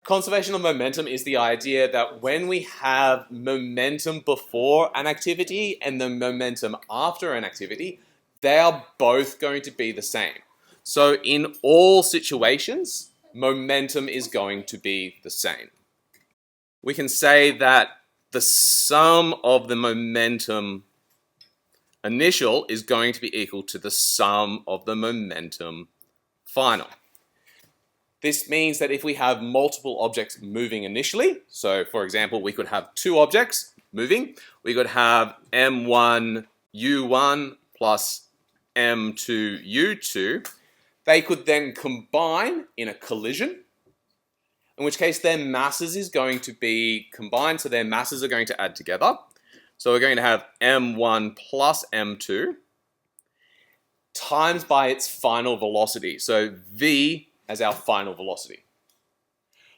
Conservation of momentum is the idea that when we have momentum before an activity and the momentum after an activity, they are both going to be the same. So in all situations, momentum is going to be the same. We can say that the sum of the momentum initial is going to be equal to the sum of the momentum final. This means that if we have multiple objects moving initially, so for example, we could have two objects moving, we could have m1 u1 plus m2 u2, they could then combine in a collision, in which case their masses is going to be combined, so their masses are going to add together. So we're going to have m1 plus m2 times by its final velocity, so v as our final velocity.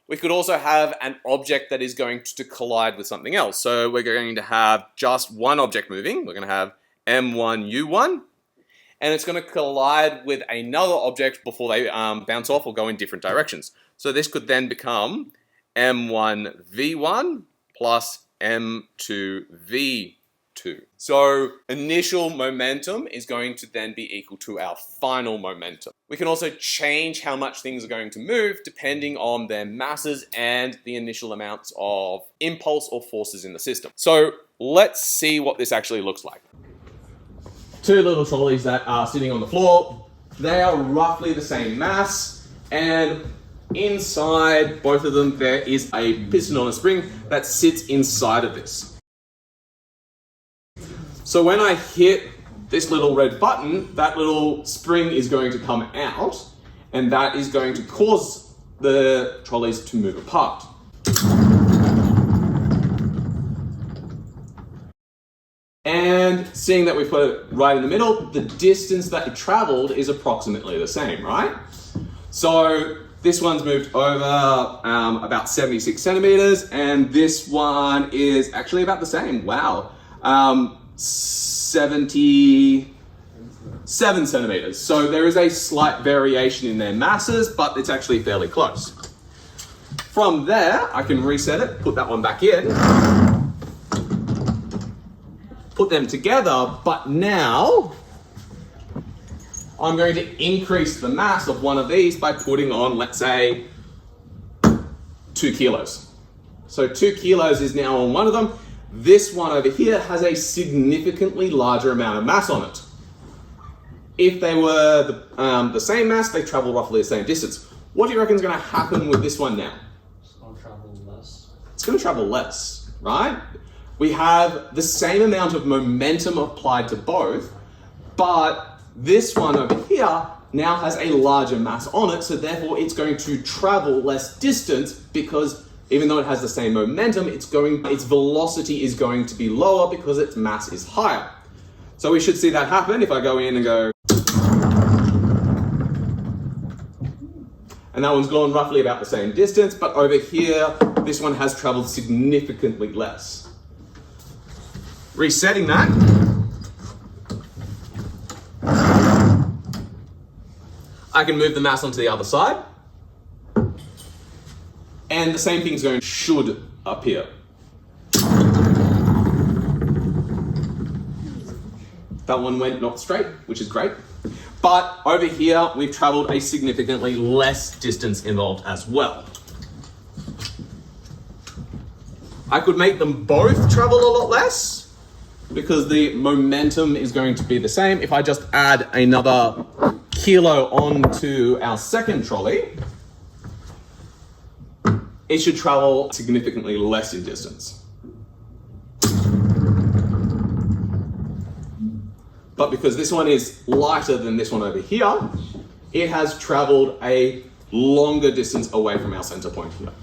We could also have an object that is going to collide with something else. So we're going to have just one object moving. We're going to have m1 u1, and it's going to collide with another object before they bounce off or go in different directions. So this could then become m1 v1 plus m2 v2. So initial momentum is going to then be equal to our final momentum. We can also change how much things are going to move depending on their masses and the initial amounts of impulse or forces in the system. So let's see what this actually looks like. Two little trolleys that are sitting on the floor. They are roughly the same mass, and inside both of them there is a piston on a spring that sits inside of this. So when I hit this little red button, that little spring is going to come out, and that is going to cause the trolleys to move apart. And seeing that we put it right in the middle, the distance that it traveled is approximately the same, right? So this one's moved over about 76 centimeters, and this one is actually about the same. Wow. 77 centimeters. So there is a slight variation in their masses, but it's actually fairly close. From there, I can reset it, put that one back in, put them together, but now I'm going to increase the mass of one of these by putting on, let's say, 2 kilos. So 2 kilos is now on one of them. This one over here has a significantly larger amount of mass on it. If they were the same mass, they travel roughly the same distance. What do you reckon is going to happen with this one now? It's going to travel less. It's going to travel less, right? We have the same amount of momentum applied to both, but this one over here now has a larger mass on it, so therefore it's going to travel less distance because even though it has the same momentum, its velocity is going to be lower because its mass is higher. So we should see that happen if I go in and go, and that one's gone roughly about the same distance, but over here, this one has traveled significantly less. Resetting that. I can move the mass onto the other side. And the same thing's should appear. That one went not straight, which is great. But over here, we've traveled a significantly less distance involved as well. I could make them both travel a lot less because the momentum is going to be the same. If I just add another kilo onto our second trolley, it should travel significantly less in distance. But because this one is lighter than this one over here, it has traveled a longer distance away from our center point here.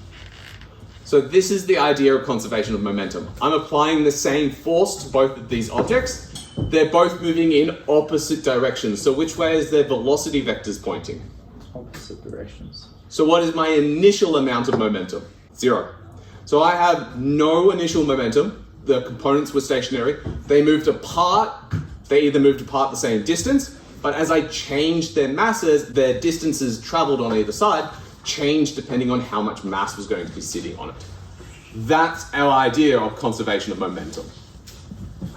So this is the idea of conservation of momentum. I'm applying the same force to both of these objects. They're both moving in opposite directions. So which way is their velocity vectors pointing? Opposite directions. So what is my initial amount of momentum? 0. So I have no initial momentum. The components were stationary. They moved apart. They either moved apart the same distance, but as I changed their masses, their distances traveled on either side change depending on how much mass was going to be sitting on it. That's our idea of conservation of momentum.